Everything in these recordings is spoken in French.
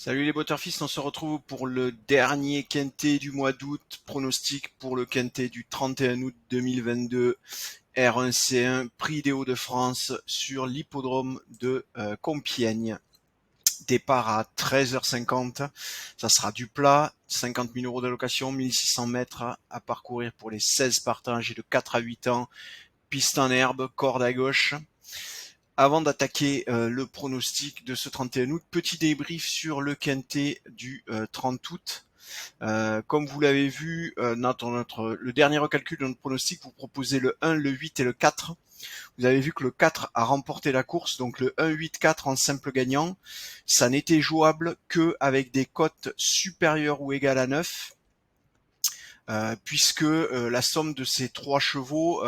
Salut les Butterfist, on se retrouve pour le dernier quintet du mois d'août, pronostic pour le quintet du 31 août 2022, R1C1, Prix des Hauts-de-France sur l'hippodrome de Compiègne. Départ à 13h50, ça sera du plat, 50 000 euros d'allocation, 1600 mètres à parcourir pour les 16 partants âgés de 4 à 8 ans, piste en herbe, corde à gauche. Avant d'attaquer le pronostic de ce 31 août, petit débrief sur le quintet du 30 août. Comme vous l'avez vu, le dernier recalcul de notre pronostic, vous proposez le 1, le 8 et le 4. Vous avez vu que le 4 a remporté la course, donc le 1, 8, 4 en simple gagnant. Ça n'était jouable que avec des cotes supérieures ou égales à 9. Puisque la somme de ces trois chevaux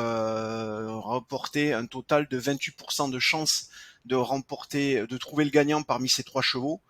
remportait un total de 28% de chances de trouver le gagnant parmi ces trois chevaux.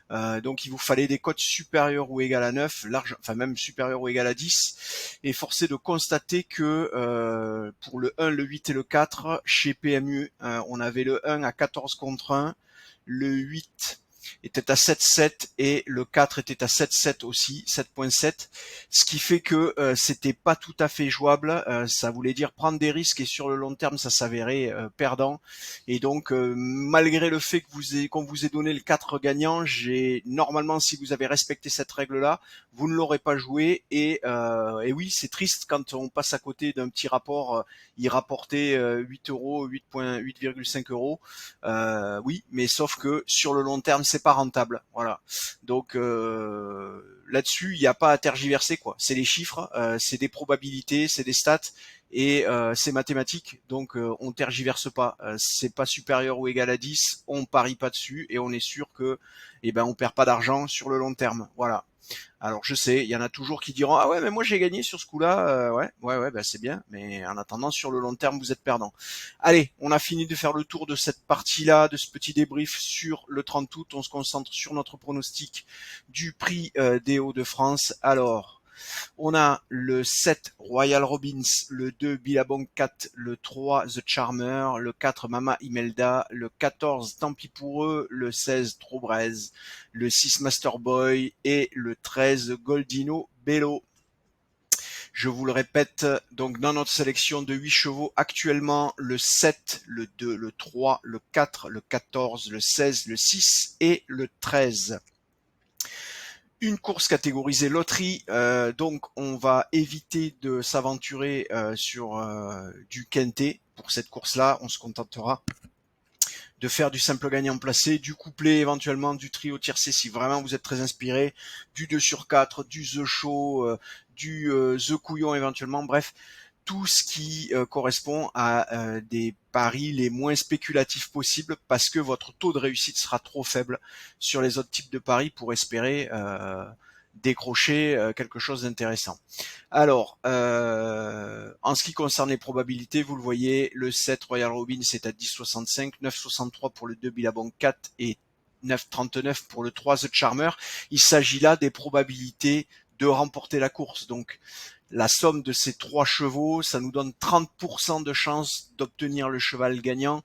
Donc il vous fallait des cotes supérieures ou égales à 9, enfin même supérieures ou égales à 10. Et force est de constater que pour le 1, le 8 et le 4, chez PMU, on avait le 1 à 14 contre 1, le 8 était à 7,7 et le 4 était à 7,7 aussi, 7,7, ce qui fait que c'était pas tout à fait jouable. Ça voulait dire prendre des risques et sur le long terme ça s'avérait perdant. Et donc malgré le fait que qu'on vous ait donné le 4 gagnant, normalement, si vous avez respecté cette règle-là, vous ne l'aurez pas joué. Et oui, c'est triste quand on passe à côté d'un petit rapport. Il rapportait 8 euros, 8,5 euros. Oui, mais sauf que sur le long terme, c'est pas rentable. Voilà. Donc là-dessus, il n'y a pas à tergiverser, quoi. C'est les chiffres, c'est des probabilités, c'est des stats et c'est mathématique. Donc on tergiverse pas. C'est pas supérieur ou égal à 10, on parie pas dessus et on est sûr que on perd pas d'argent sur le long terme. Voilà. Alors je sais, il y en a toujours qui diront ah ouais mais moi j'ai gagné sur ce coup-là, ouais bah c'est bien, mais en attendant sur le long terme vous êtes perdant. Allez, on a fini de faire le tour de cette partie-là, de ce petit débrief sur le 30 août. On se concentre sur notre pronostic du prix des Hauts-de-France. Alors on a le 7 Royal Robbins, le 2 Billabong 4, le 3 The Charmer, le 4 Mama Imelda, le 14 Tant pis pour eux, le 16 Trobrez, le 6 Master Boy et le 13 Goldino Bello. Je vous le répète, donc dans notre sélection de 8 chevaux, actuellement le 7, le 2, le 3, le 4, le 14, le 16, le 6 et le 13. Une course catégorisée loterie, donc on va éviter de s'aventurer sur du quintet. Pour cette course-là, on se contentera de faire du simple gagnant placé, du couplet éventuellement, du trio tiercé si vraiment vous êtes très inspiré, du 2 sur 4, du The Show, du The Couillon éventuellement, bref, tout ce qui correspond à des paris les moins spéculatifs possibles parce que votre taux de réussite sera trop faible sur les autres types de paris pour espérer décrocher quelque chose d'intéressant. Alors, en ce qui concerne les probabilités, vous le voyez, le 7 Royal Robin c'est à 10,65, 9,63 pour le 2 Billabong 4 et 9,39 pour le 3 The Charmer. Il s'agit là des probabilités de remporter la course. Donc, la somme de ces trois chevaux, ça nous donne 30% de chance d'obtenir le cheval gagnant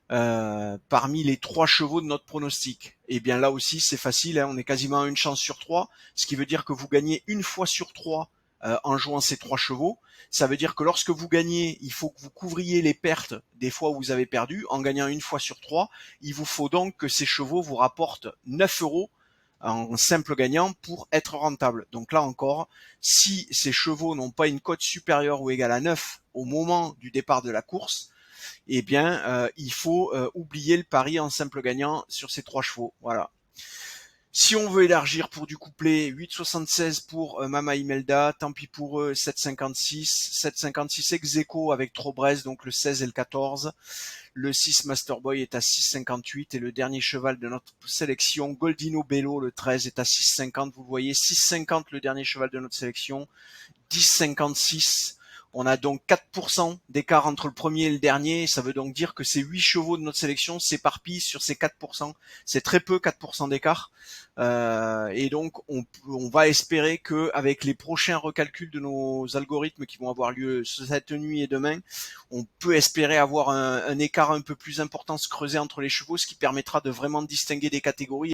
parmi les trois chevaux de notre pronostic. Et bien là aussi, c'est facile, hein, on est quasiment à une chance sur trois, ce qui veut dire que vous gagnez une fois sur trois en jouant ces trois chevaux. Ça veut dire que lorsque vous gagnez, il faut que vous couvriez les pertes des fois où vous avez perdu. En gagnant une fois sur trois, il vous faut donc que ces chevaux vous rapportent 9 euros en simple gagnant pour être rentable. Donc là encore, si ces chevaux n'ont pas une cote supérieure ou égale à 9 au moment du départ de la course, eh bien, il faut oublier le pari en simple gagnant sur ces trois chevaux. Voilà. Si on veut élargir pour du couplet, 8,76 pour Mama Imelda, tant pis pour eux, 7,56 ex-aequo avec Trobrez, donc le 16 et le 14. Le 6 Masterboy est à 6,58 et le dernier cheval de notre sélection, Goldino Bello, le 13, est à 6,50. Vous voyez, 6,50 le dernier cheval de notre sélection, 10,56. On a donc 4% d'écart entre le premier et le dernier. Ça veut donc dire que ces 8 chevaux de notre sélection s'éparpillent sur ces 4%. C'est très peu, 4% d'écart. Et donc, on va espérer que avec les prochains recalculs de nos algorithmes qui vont avoir lieu cette nuit et demain, on peut espérer avoir un écart un peu plus important se creuser entre les chevaux, ce qui permettra de vraiment distinguer des catégories